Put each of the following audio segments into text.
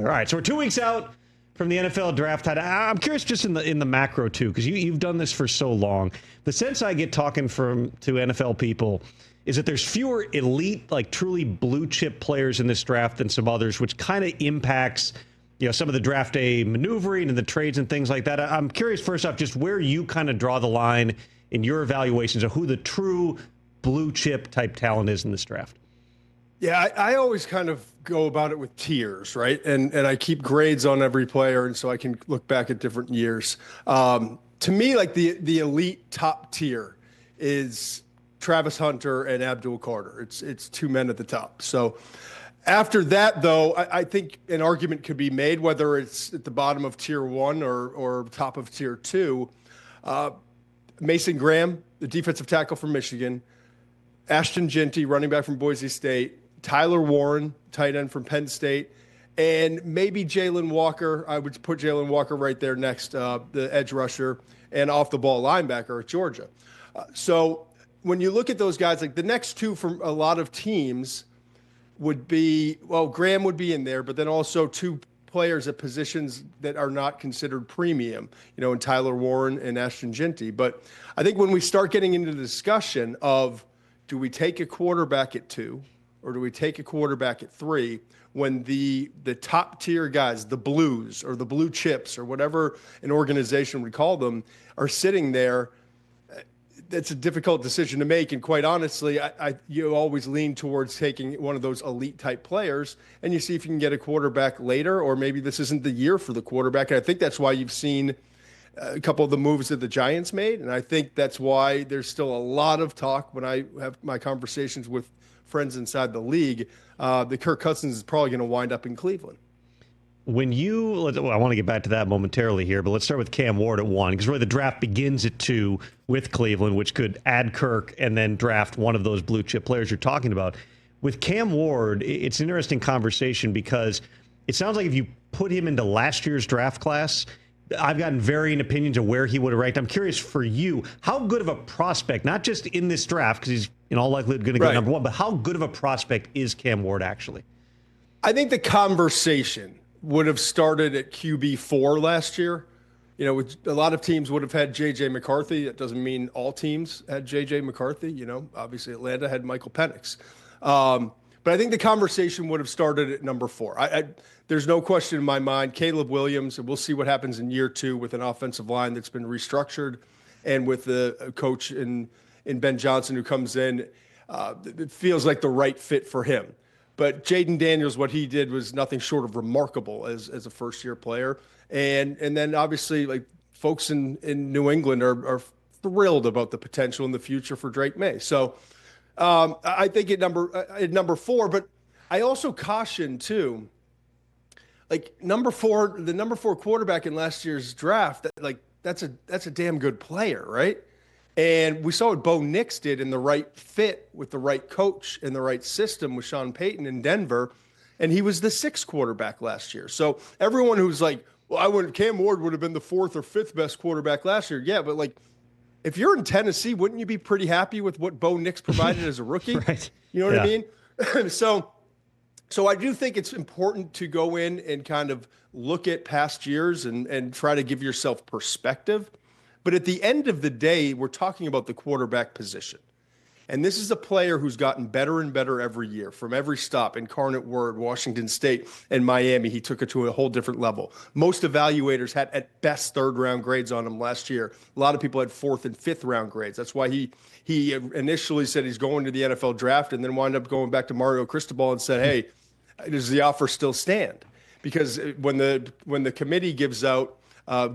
All right, so we're 2 weeks out from the NFL draft. I'm curious just in the macro, too, because you've done this for so long. The sense I get talking to NFL people is that there's fewer elite, like truly blue chip players in this draft than some others, which kind of impacts some of the draft day maneuvering and the trades and things like that. I'm curious, first off, just where you kind of draw the line in your evaluations of who the true blue chip type talent is in this draft. Yeah, I always kind of go about it with tiers, right? And I keep grades on every player, and so I can look back at different years. To me, like the elite top tier is Travis Hunter and Abdul Carter. It's two men at the top. So after that, though, I think an argument could be made whether it's at the bottom of tier one or top of tier two. Mason Graham, the defensive tackle from Michigan, Ashton Jeanty, running back from Boise State, Tyler Warren, tight end from Penn State, and maybe Jalen Walker. I would put Jalen Walker right there next, the edge rusher and off the ball linebacker at Georgia. So when you look at those guys, like the next two from a lot of teams would be, well, Graham would be in there, but then also two players at positions that are not considered premium, in Tyler Warren and Ashton Jeanty. But I think when we start getting into the discussion of, do we take a quarterback at 2 or do we take a quarterback at 3, when the top tier guys, the blues or the blue chips or whatever an organization would call them, are sitting there, that's a difficult decision to make. And quite honestly, you always lean towards taking one of those elite type players and you see if you can get a quarterback later, or maybe this isn't the year for the quarterback. And I think that's why you've seen a couple of the moves that the Giants made. And I think that's why there's still a lot of talk when I have my conversations with friends inside the league, that Kirk Cousins is probably going to wind up in Cleveland. I want to get back to that momentarily here, but let's start with Cam Ward at 1, because really the draft begins at 2 with Cleveland, which could add Kirk and then draft one of those blue chip players you're talking about. With Cam Ward, it's an interesting conversation because it sounds like if you put him into last year's draft class, I've gotten varying opinions of where he would have ranked. I'm curious for you, how good of a prospect, not just in this draft, because he's in all likelihood going to go number 1, but how good of a prospect is Cam Ward actually? I think the conversation would have started at QB4 last year. A lot of teams would have had J.J. McCarthy. That doesn't mean all teams had J.J. McCarthy. Obviously Atlanta had Michael Penix. But I think the conversation would have started at number 4. There's no question in my mind, Caleb Williams, and we'll see what happens in year 2 with an offensive line that's been restructured and with the coach in Ben Johnson who comes in. It feels like the right fit for him. But Jaden Daniels, what he did was nothing short of remarkable as a first-year player. And then obviously, like, folks in New England are thrilled about the potential in the future for Drake May. So I think at number 4, but I also caution too, like the number 4 quarterback in last year's draft, that's a damn good player, right? And we saw what Bo Nix did in the right fit with the right coach and the right system with Sean Payton in Denver. And he was the 6th quarterback last year. So everyone who's like, well, Cam Ward would have been the 4th or 5th best quarterback last year. Yeah, but like, if you're in Tennessee, wouldn't you be pretty happy with what Bo Nix provided as a rookie? Right. You know what I mean? So I do think it's important to go in and kind of look at past years and try to give yourself perspective. But at the end of the day, we're talking about the quarterback position. And this is a player who's gotten better and better every year from every stop. Incarnate Word, Washington State, and Miami. He took it to a whole different level. Most evaluators had at best 3rd-round grades on him last year. A lot of people had 4th and 5th-round grades. That's why he initially said he's going to the NFL draft and then wound up going back to Mario Cristobal and said, hey, does the offer still stand? Because when the committee gives out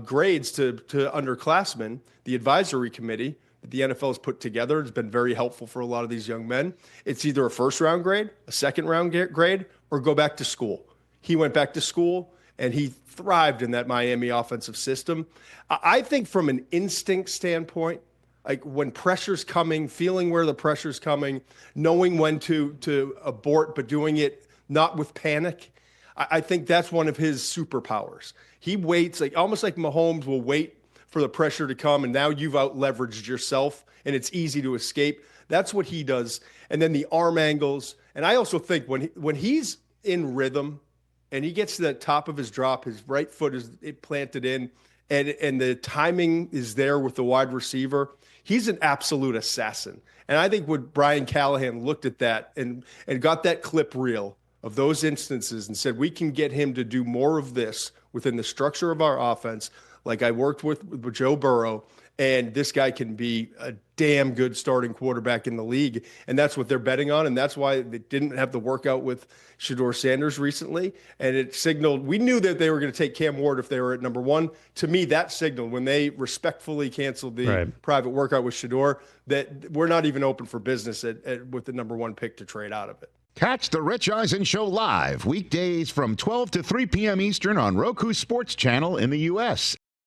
grades to underclassmen, the advisory committee that the NFL has put together has been very helpful for a lot of these young men. It's either a 1st-round grade, a 2nd-round grade, or go back to school. He went back to school, and he thrived in that Miami offensive system. I think from an instinct standpoint, like when pressure's coming, feeling where the pressure's coming, knowing when to abort, but doing it not with panic, I think that's one of his superpowers. He waits, like almost like Mahomes will wait for the pressure to come, and now you've out-leveraged yourself, and it's easy to escape. That's what he does. And then the arm angles. And I also think when he's in rhythm, and he gets to the top of his drop, his right foot is planted in, and the timing is there with the wide receiver. He's an absolute assassin. And I think when Brian Callahan looked at that and got that clip reel of those instances and said, we can get him to do more of this within the structure of our offense, like I worked with Joe Burrow, and this guy can be a damn good starting quarterback in the league. And that's what they're betting on. And that's why they didn't have the workout with Shedeur Sanders recently. And it signaled, we knew that they were going to take Cam Ward if they were at number one. To me, that signaled when they respectfully canceled the private workout with Shedeur that we're not even open for business with the number one pick to trade out of it. Catch the Rich Eisen Show live weekdays from 12 to 3 p.m. Eastern on Roku Sports Channel in the U.S.